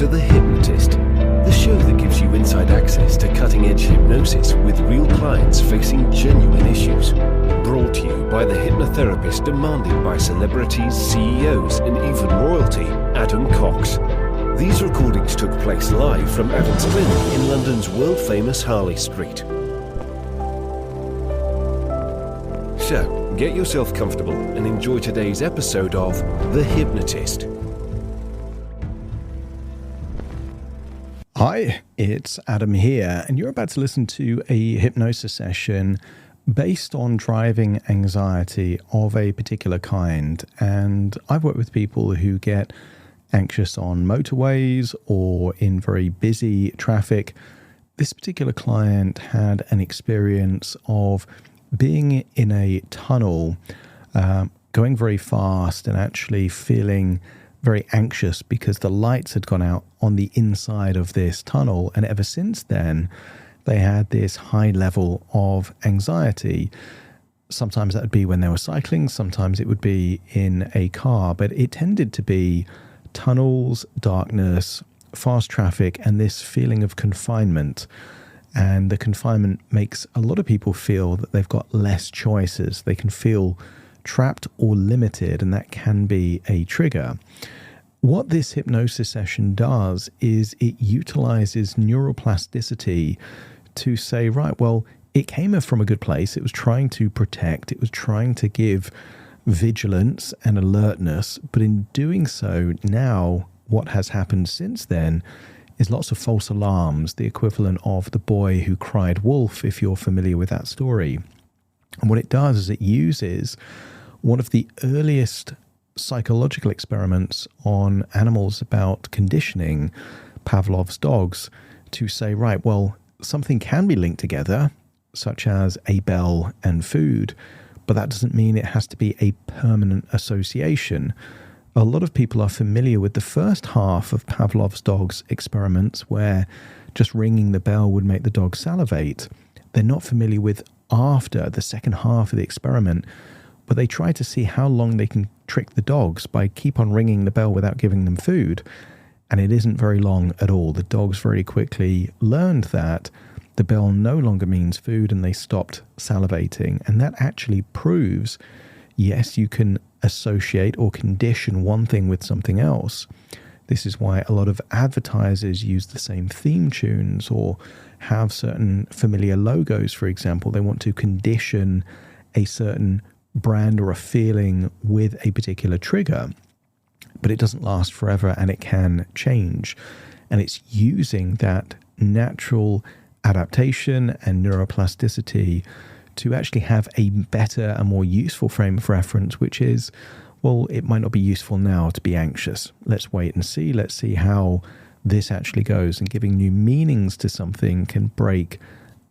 to The Hypnotist, the show that gives you inside access to cutting-edge hypnosis with real clients facing genuine issues. Brought to you by the hypnotherapist demanded by celebrities, CEOs, and even royalty, Adam Cox. These recordings took place live from Adam's clinic in London's world-famous Harley Street. So, get yourself comfortable and enjoy today's episode of The Hypnotist. Hi, it's Adam here, and you're about to listen to a hypnosis session based on driving anxiety of a particular kind. And I've worked with people who get anxious on motorways or in very busy traffic. This particular client had an experience of being in a tunnel, going very fast and actually feeling very anxious because the lights had gone out on the inside of this tunnel. And ever since then, they had this high level of anxiety. Sometimes that would be when they were cycling, sometimes it would be in a car, but it tended to be tunnels, darkness, fast traffic, and this feeling of confinement. And the confinement makes a lot of people feel that they've got less choices. They can feel trapped or limited, and that can be a trigger. What this hypnosis session does is it utilizes neuroplasticity to say, right, well, it came from a good place. It was trying to protect. It was trying to give vigilance and alertness. But in doing so, now what has happened since then is lots of false alarms, the equivalent of the boy who cried wolf, if you're familiar with that story. And what it does is it uses one of the earliest psychological experiments on animals about conditioning, Pavlov's dogs, to say, right, well, something can be linked together, such as a bell and food, but that doesn't mean it has to be a permanent association. A lot of people are familiar with the first half of Pavlov's dog's experiments, where just ringing the bell would make the dog salivate. They're not familiar with after the second half of the experiment, but they try to see how long they can trick the dogs by keep on ringing the bell without giving them food. And it isn't very long at all. The dogs very quickly learned that the bell no longer means food, and they stopped salivating. And that actually proves, yes, you can associate or condition one thing with something else. This is why a lot of advertisers use the same theme tunes or have certain familiar logos, for example. They want to condition a certain brand or a feeling with a particular trigger, but it doesn't last forever and it can change. And it's using that natural adaptation and neuroplasticity to actually have a better and more useful frame of reference, which is, well, it might not be useful now to be anxious. Let's wait and see. Let's see how this actually goes. And giving new meanings to something can break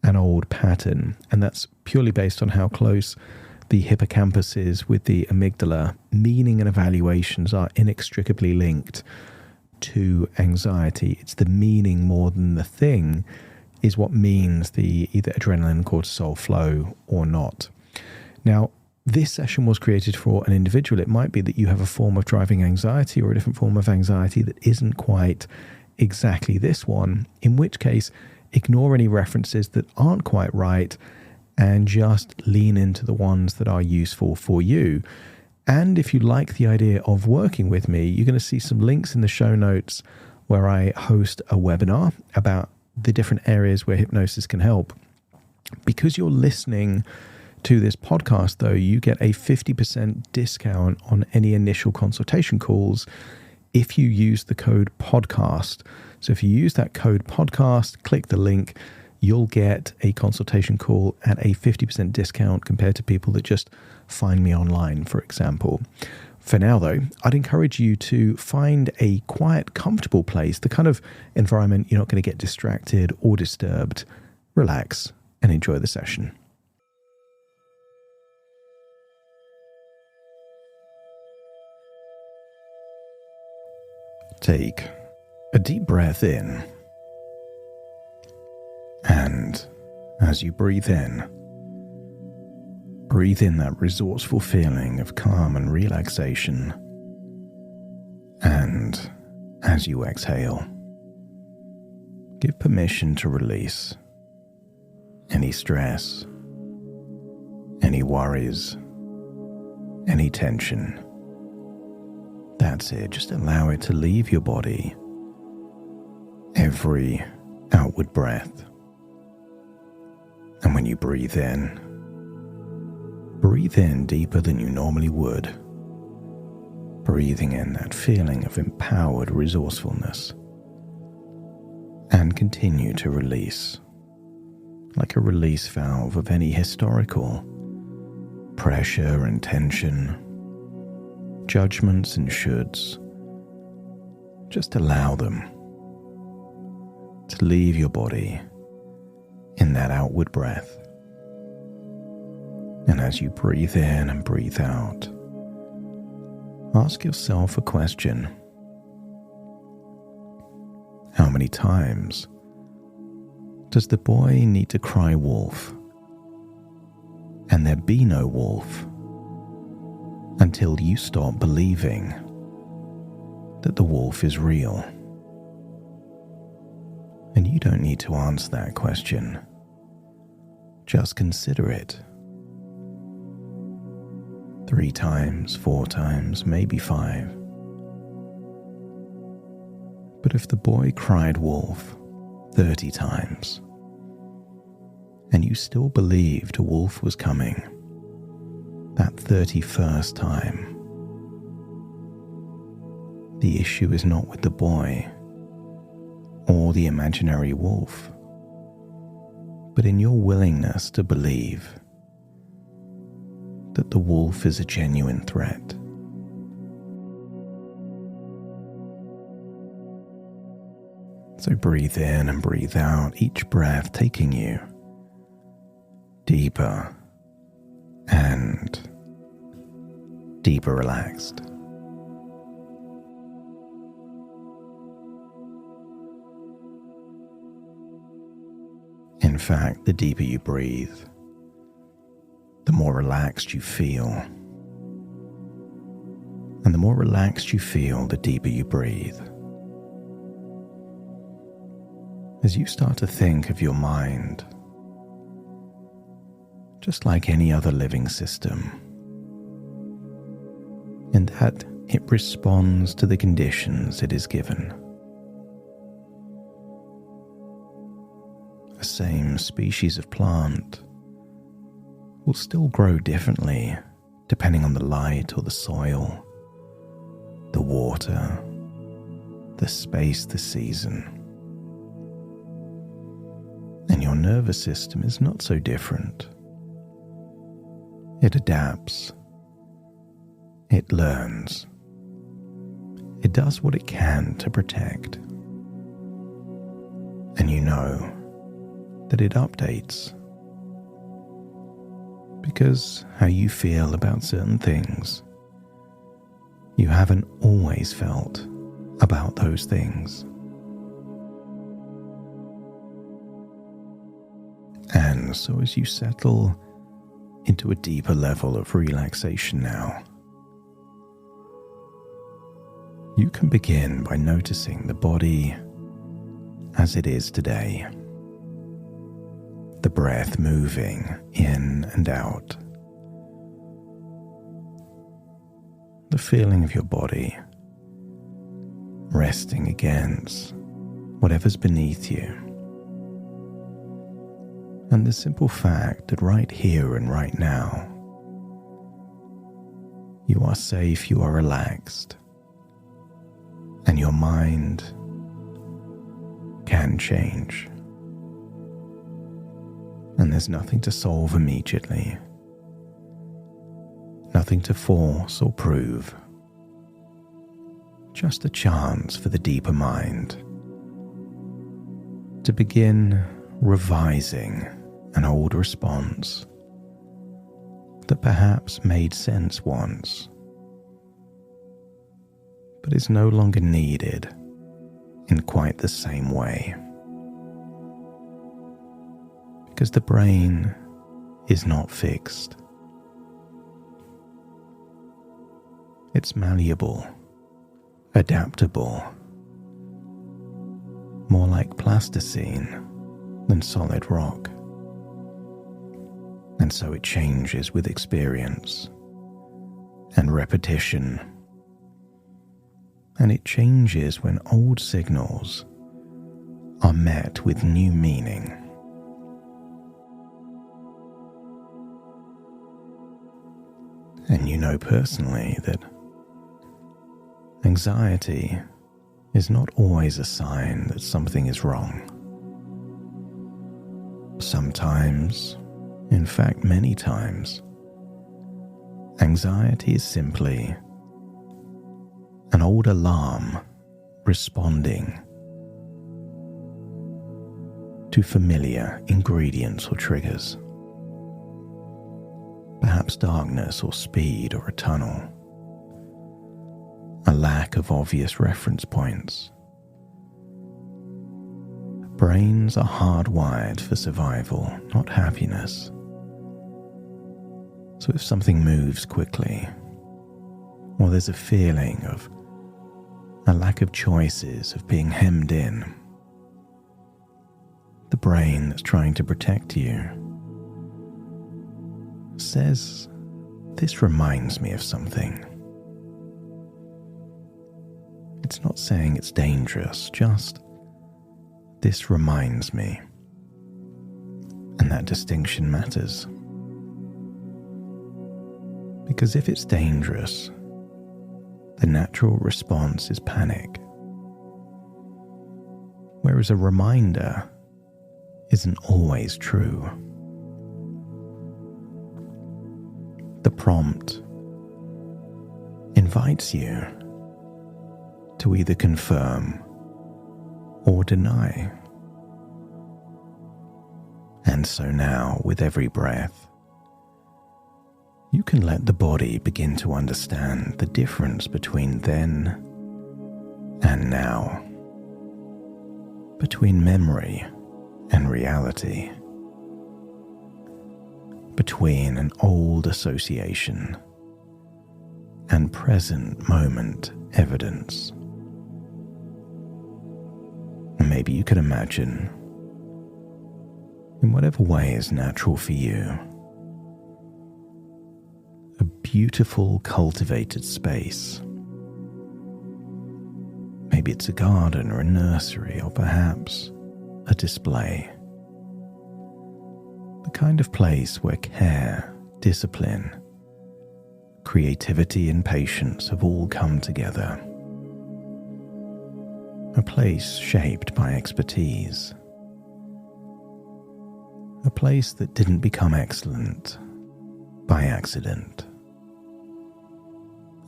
an old pattern. And that's purely based on how close the hippocampus is with the amygdala. Meaning and evaluations are inextricably linked to anxiety. It's the meaning more than the thing is what means the either adrenaline, cortisol flow or not. Now, this session was created for an individual. It might be that you have a form of driving anxiety or a different form of anxiety that isn't quite exactly this one, in which case ignore any references that aren't quite right and just lean into the ones that are useful for you. And if you like the idea of working with me, you're going to see some links in the show notes where I host a webinar about the different areas where hypnosis can help. Because you're listening to this podcast, though, you get a 50% discount on any initial consultation calls if you use the code podcast. So if you use that code podcast, click the link, you'll get a consultation call at a 50% discount compared to people that just find me online, for example. For now, though, I'd encourage you to find a quiet, comfortable place, the kind of environment you're not going to get distracted or disturbed. Relax and enjoy the session. Take a deep breath in, and as you breathe in that resourceful feeling of calm and relaxation. And as you exhale, Give permission to release any stress, any worries, any tension. That's it. Just allow it to leave your body. Every outward breath. And when you breathe in deeper than you normally would. Breathing in that feeling of empowered resourcefulness. And continue to release, like a release valve of any historical pressure and tension, judgments and shoulds. Just allow them to leave your body in that outward breath. And as you breathe in and breathe out, ask yourself a question. How many times does the boy need to cry wolf and there be no wolf until you stop believing that the wolf is real? And you don't need to answer that question. Just consider it. 3 times, 4 times, maybe 5. But if the boy cried wolf 30 times, and you still believed a wolf was coming that 31st time, the issue is not with the boy or the imaginary wolf, but in your willingness to believe that the wolf is a genuine threat. So breathe in and breathe out, each breath taking you deeper and deeper relaxed. In fact, the deeper you breathe, the more relaxed you feel. And the more relaxed you feel, the deeper you breathe. As you start to think of your mind just like any other living system, and that it responds to the conditions it is given. The same species of plant will still grow differently depending on the light or the soil, the water, the space, the season. And your nervous system is not so different. It adapts. It learns. It does what it can to protect. And you know that it updates. Because how you feel about certain things, you haven't always felt about those things. And so as you settle into a deeper level of relaxation now, you can begin by noticing the body as it is today. The breath moving in and out. The feeling of your body resting against whatever's beneath you. And the simple fact that right here and right now, you are safe, you are relaxed, and your mind can change. And there's nothing to solve immediately, nothing to force or prove, just a chance for the deeper mind to begin revising an old response that perhaps made sense once, but is no longer needed in quite the same way. Because the brain is not fixed. It's malleable, adaptable, more like plastic. plasticine than solid rock. And so it changes with experience and repetition. And it changes when old signals are met with new meaning. And you know personally that anxiety is not always a sign that something is wrong. Sometimes, in fact many times, anxiety is simply an old alarm responding to familiar ingredients or triggers. Perhaps darkness or speed or a tunnel, a lack of obvious reference points. Brains are hardwired for survival, not happiness. So if something moves quickly, or there's a feeling of a lack of choices, of being hemmed in, the brain that's trying to protect you says, "This reminds me of something." It's not saying it's dangerous, just, "This reminds me." And that distinction matters. Because if it's dangerous, the natural response is panic. Whereas a reminder isn't always true. The prompt invites you to either confirm or deny. And so now, with every breath, you can let the body begin to understand the difference between then and now, between memory and reality, between an old association and present moment evidence. And maybe you can imagine, in whatever way is natural for you, a beautiful cultivated space. Maybe it's a garden or a nursery, or perhaps a display. The kind of place where care, discipline, creativity and patience have all come together. A place shaped by expertise. A place that didn't become excellent by accident.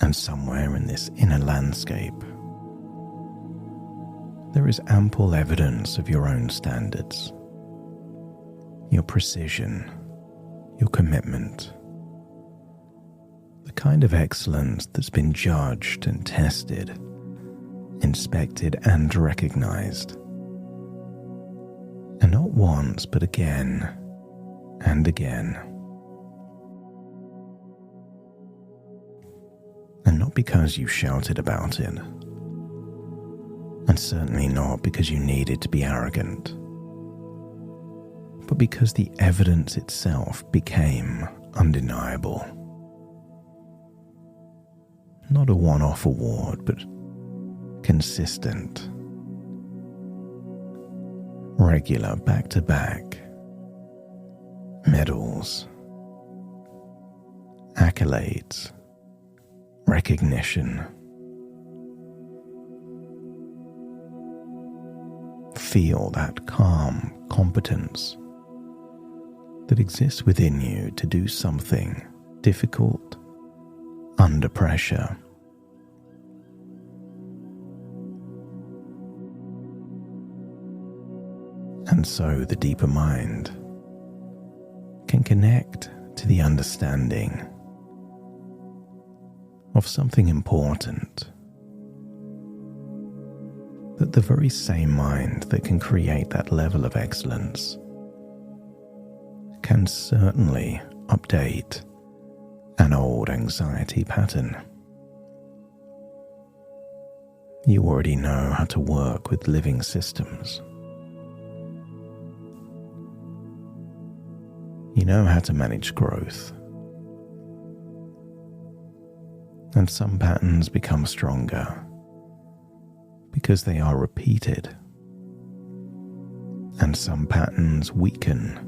And somewhere in this inner landscape, there is ample evidence of your own standards, your precision, your commitment, the kind of excellence that's been judged and tested, inspected and recognized. And not once, but again and again. And not because you shouted about it, and certainly not because you needed to be arrogant, but because the evidence itself became undeniable. Not a one-off award, but consistent, regular, back-to-back medals, accolades, recognition. Feel that calm competence that exists within you to do something difficult under pressure. And so the deeper mind can connect to the understanding of something important, that the very same mind that can create that level of excellence can certainly update an old anxiety pattern. You already know how to work with living systems, You know how to manage growth. And some patterns become stronger because they are repeated. And some patterns weaken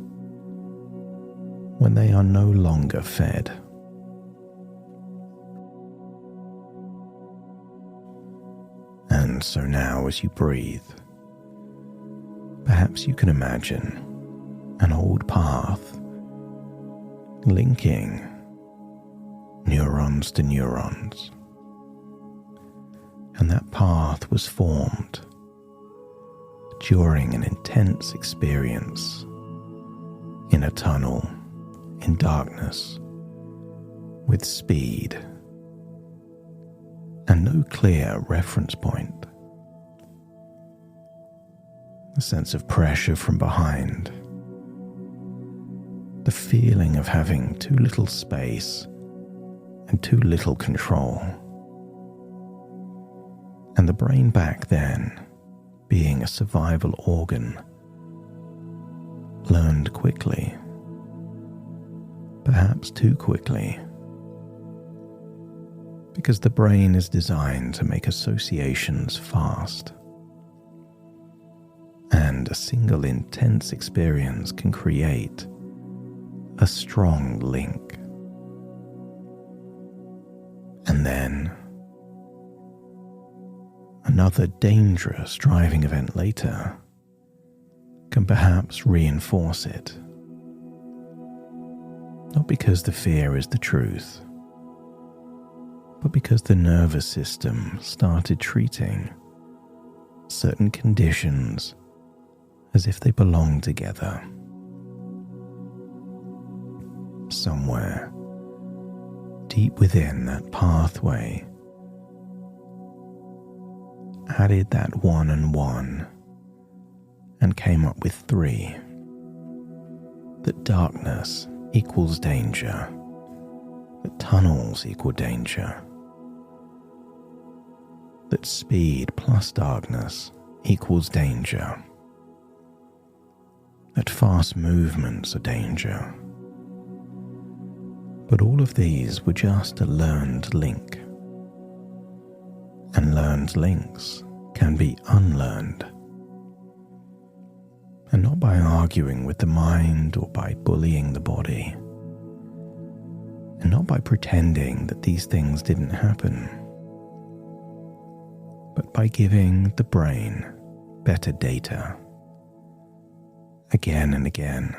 when they are no longer fed. And so now as you breathe, perhaps you can imagine an old path linking neurons to neurons. And that path was formed during an intense experience in a tunnel in darkness with speed and no clear reference point. The sense of pressure from behind, the feeling of having too little space and too little control, and the brain back then, being a survival organ, learned quickly, perhaps too quickly, because the brain is designed to make associations fast, and a single intense experience can create a strong link. And then another dangerous driving event later can perhaps reinforce it. Not because the fear is the truth, but because the nervous system started treating certain conditions as if they belong together. Somewhere deep within that pathway added that 1 and 1 and came up with 3. That darkness equals danger, that tunnels equal danger, that speed plus darkness equals danger, that fast movements are danger. But all of these were just a learned link. And learned links can be unlearned. And not by arguing with the mind or by bullying the body. And not by pretending that these things didn't happen. But by giving the brain better data. Again and again.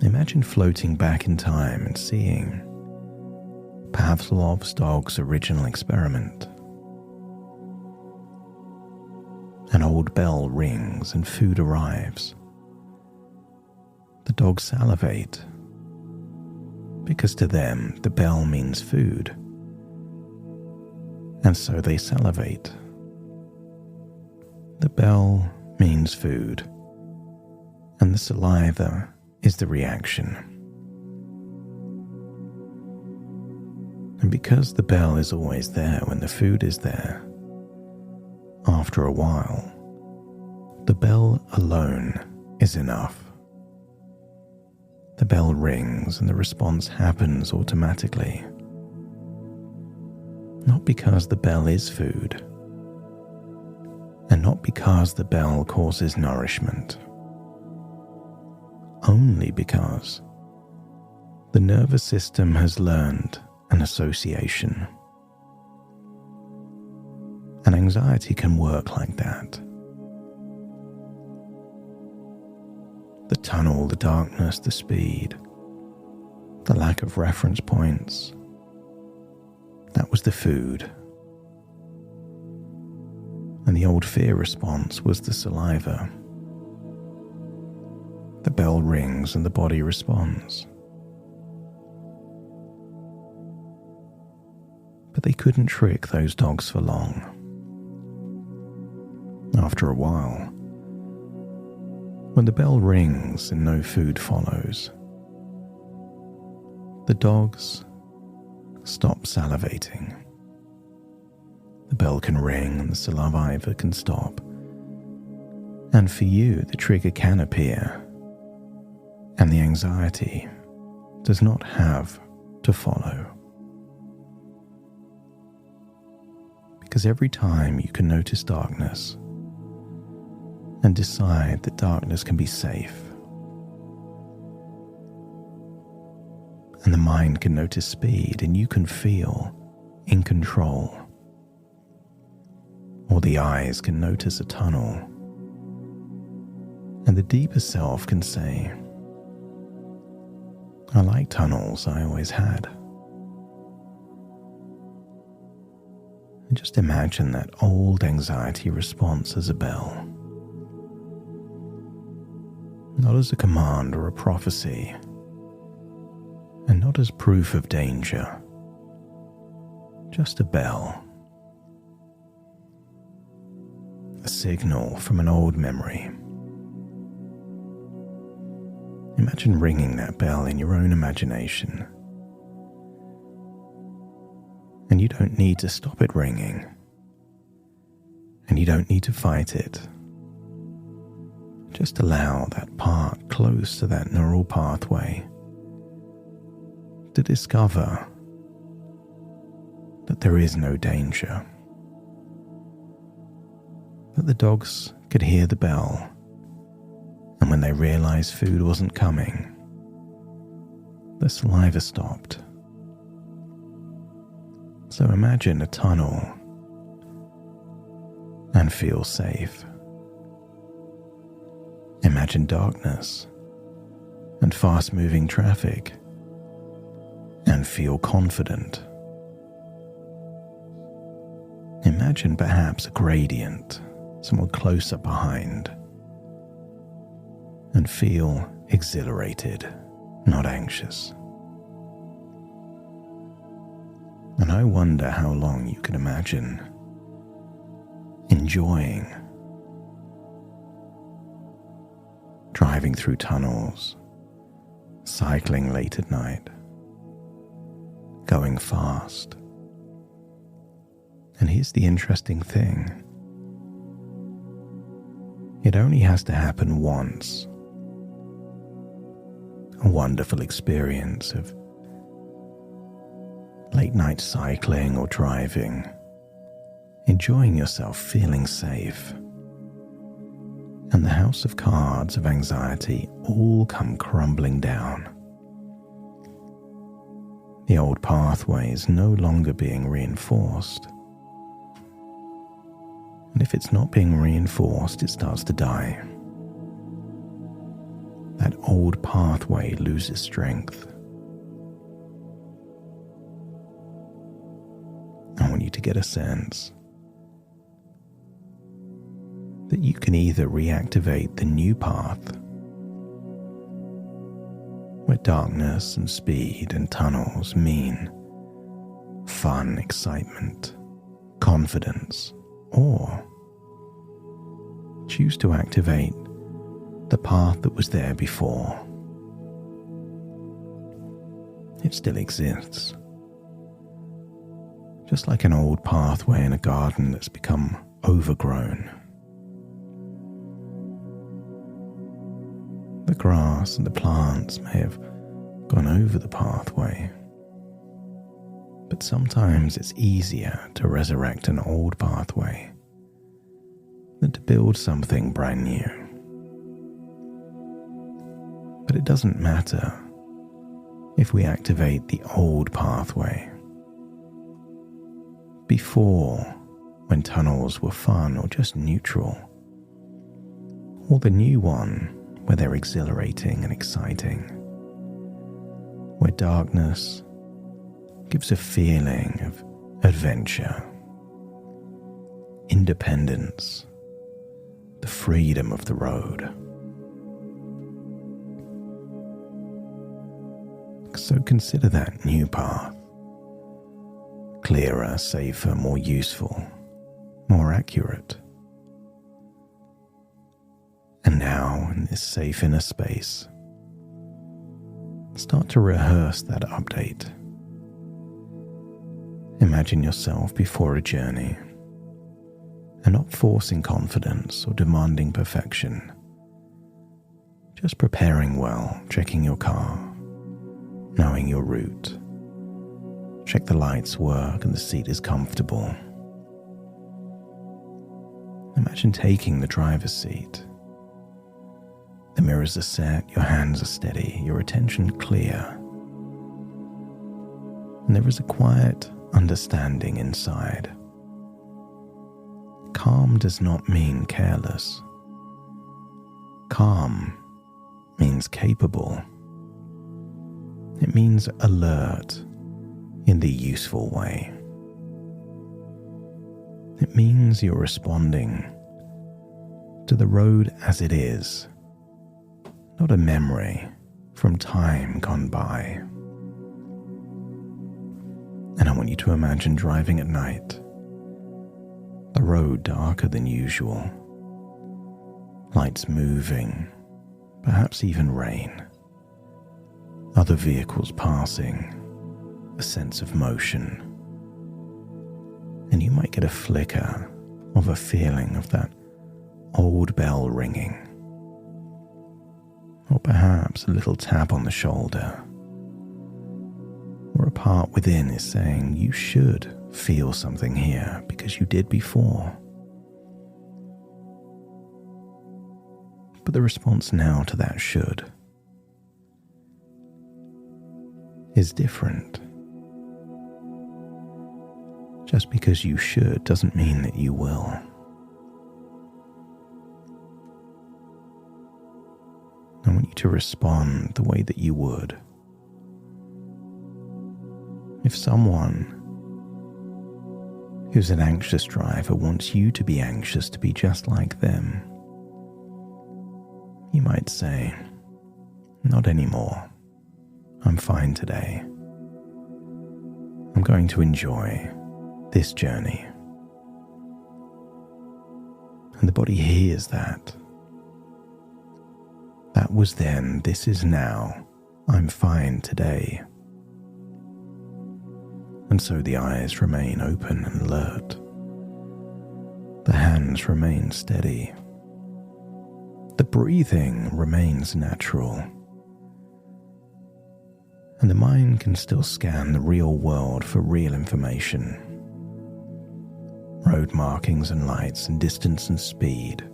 Imagine floating back in time and seeing Pavlov's dog's original experiment. An old bell rings and food arrives. The dogs salivate, because to them the bell means food, and so they salivate. The bell means food, and the saliva is the reaction. And because the bell is always there when the food is there, after a while, the bell alone is enough. The bell rings and the response happens automatically. Not because the bell is food, and not because the bell causes nourishment. Only because the nervous system has learned an association. And anxiety can work like that. The tunnel, the darkness, the speed, the lack of reference points, that was the food. And the old fear response was the saliva. The bell rings and the body responds. But they couldn't trick those dogs for long. After a while, when the bell rings and no food follows, the dogs stop salivating. The bell can ring and the saliva can stop. And for you, the trigger can appear And the anxiety does not have to follow. Because every time you can notice darkness and decide that darkness can be safe, and the mind can notice speed and you can feel in control, or the eyes can notice a tunnel, and the deeper self can say, I like tunnels, I always had. And just imagine that old anxiety response as a bell. Not as a command or a prophecy, and not as proof of danger. Just a bell. A signal from an old memory. Imagine ringing that bell in your own imagination. And you don't need to stop it ringing. And you don't need to fight it. Just allow that part close to that neural pathway to discover that there is no danger. That the dogs could hear the bell, and when they realized food wasn't coming, the saliva stopped. So imagine a tunnel and feel safe. Imagine darkness and fast-moving traffic and feel confident. Imagine perhaps a gradient, someone closer behind, and feel exhilarated, not anxious. And I wonder how long you can imagine enjoying driving through tunnels, cycling late at night, going fast. And here's the interesting thing. It only has to happen once. A wonderful experience of late night cycling or driving, enjoying yourself, feeling safe, and the house of cards of anxiety all come crumbling down. The old pathway is no longer being reinforced. And if it's not being reinforced, it starts to die. That old pathway loses strength. I want you to get a sense that you can either reactivate the new path, where darkness and speed and tunnels mean fun, excitement, confidence, or choose to activate the path that was there before. It still exists. Just like an old pathway in a garden that's become overgrown. The grass and the plants may have gone over the pathway, but sometimes it's easier to resurrect an old pathway than to build something brand new. But it doesn't matter if we activate the old pathway before, when tunnels were fun or just neutral, or the new one where they're exhilarating and exciting, where darkness gives a feeling of adventure, independence, the freedom of the road. So consider that new path. Clearer, safer, more useful, more accurate. And now, in this safe inner space, start to rehearse that update. Imagine yourself before a journey, and not forcing confidence or demanding perfection. Just preparing well, checking your car, knowing your route. Check the lights work and the seat is comfortable. Imagine taking the driver's seat. The mirrors are set, your hands are steady, your attention clear. And there is a quiet understanding inside. Calm does not mean careless. Calm means capable. It means alert in the useful way. It means you're responding to the road as it is, not a memory from time gone by. And I want you to imagine driving at night, the road darker than usual, lights moving, perhaps even rain, other vehicles passing, a sense of motion. And you might get a flicker of a feeling of that old bell ringing, or perhaps a little tap on the shoulder, or a part within is saying you should feel something here because you did before. But the response now to that should is different. Just because you should doesn't mean that you will. I want you to respond the way that you would. If someone who's an anxious driver wants you to be anxious to be just like them, you might say, "Not anymore. I'm fine today. I'm going to enjoy this journey." And the body hears that. That was then, this is now. I'm fine today. And so the eyes remain open and alert. The hands remain steady. The breathing remains natural. And the mind can still scan the real world for real information. Road markings and lights and distance and speed.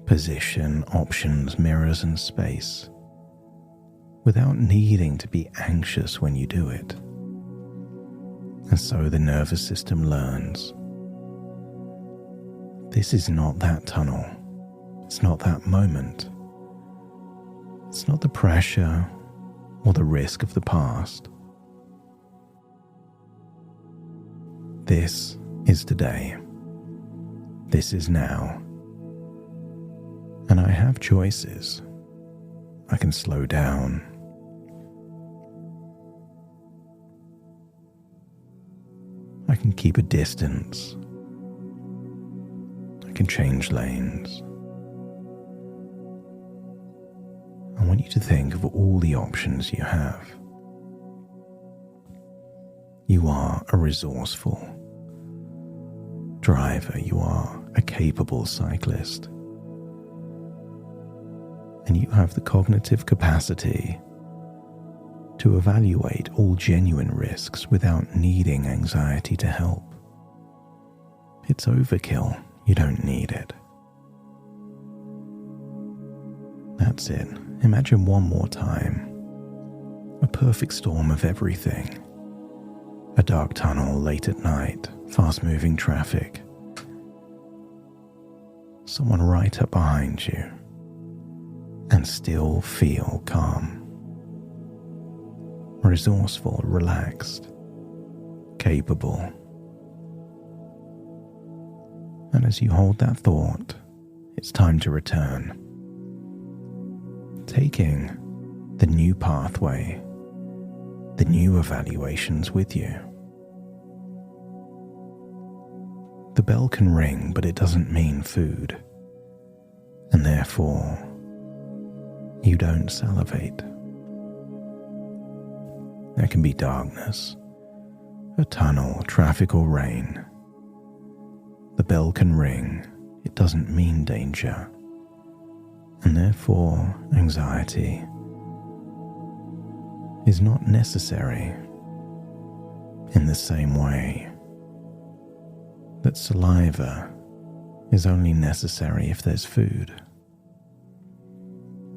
Position, options, mirrors and space. Without needing to be anxious when you do it. And so the nervous system learns. This is not that tunnel. It's not that moment. It's not the pressure or the risk of the past. This is today. This is now. And I have choices. I can slow down. I can keep a distance. I can change lanes. I want you to think of all the options you have. You are a resourceful driver. You are a capable cyclist. And you have the cognitive capacity to evaluate all genuine risks without needing anxiety to help. It's overkill. You don't need it. That's it. Imagine one more time. A perfect storm of everything. A dark tunnel late at night, fast-moving traffic. Someone right up behind you. And still feel calm. Resourceful, relaxed, capable. And as you hold that thought, it's time to return. Taking the new pathway, the new evaluations with you. The bell can ring, but it doesn't mean food. And therefore, you don't salivate. There can be darkness, a tunnel, traffic or rain. The bell can ring. It doesn't mean danger. And therefore, anxiety is not necessary in the same way that saliva is only necessary if there's food.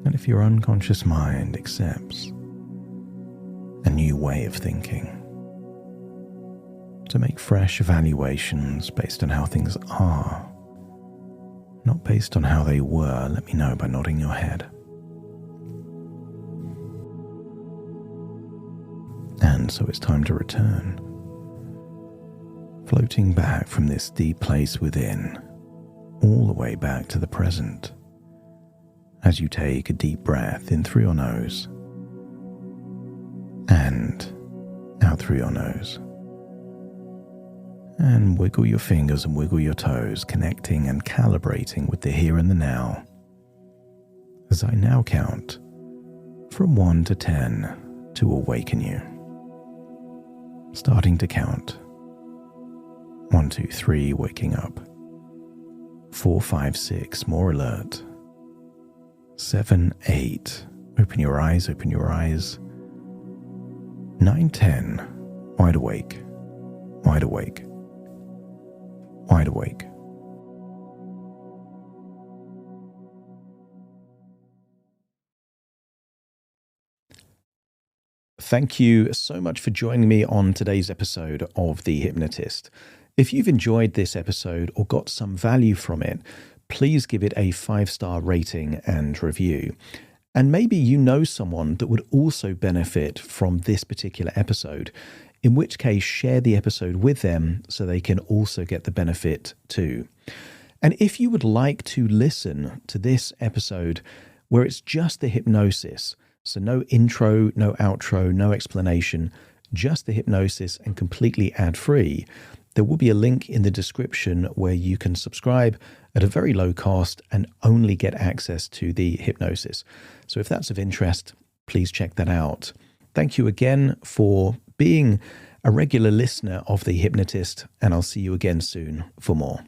And if your unconscious mind accepts a new way of thinking, to make fresh evaluations based on how things are, not based on how they were, let me know by nodding your head. And so it's time to return, floating back from this deep place within, all the way back to the present, as you take a deep breath in through your nose and out through your nose. And wiggle your fingers and wiggle your toes, connecting and calibrating with the here and the now, as I now count from 1 to 10 to awaken you. Starting to count. 1, 2, 3, waking up. 4, 5, 6, more alert. 7, 8, open your eyes, open your eyes. 9, 10, wide awake, wide awake, wide awake. Thank you so much for joining me on today's episode of The Hypnotist. If you've enjoyed this episode or got some value from it, please give it a 5-star rating and review. And maybe you know someone that would also benefit from this particular episode, in which case share the episode with them so they can also get the benefit too. And if you would like to listen to this episode where it's just the hypnosis, so no intro, no outro, no explanation, just the hypnosis and completely ad-free, there will be a link in the description where you can subscribe at a very low cost and only get access to the hypnosis. So if that's of interest, please check that out. Thank you again for being a regular listener of The Hypnotist, and I'll see you again soon for more.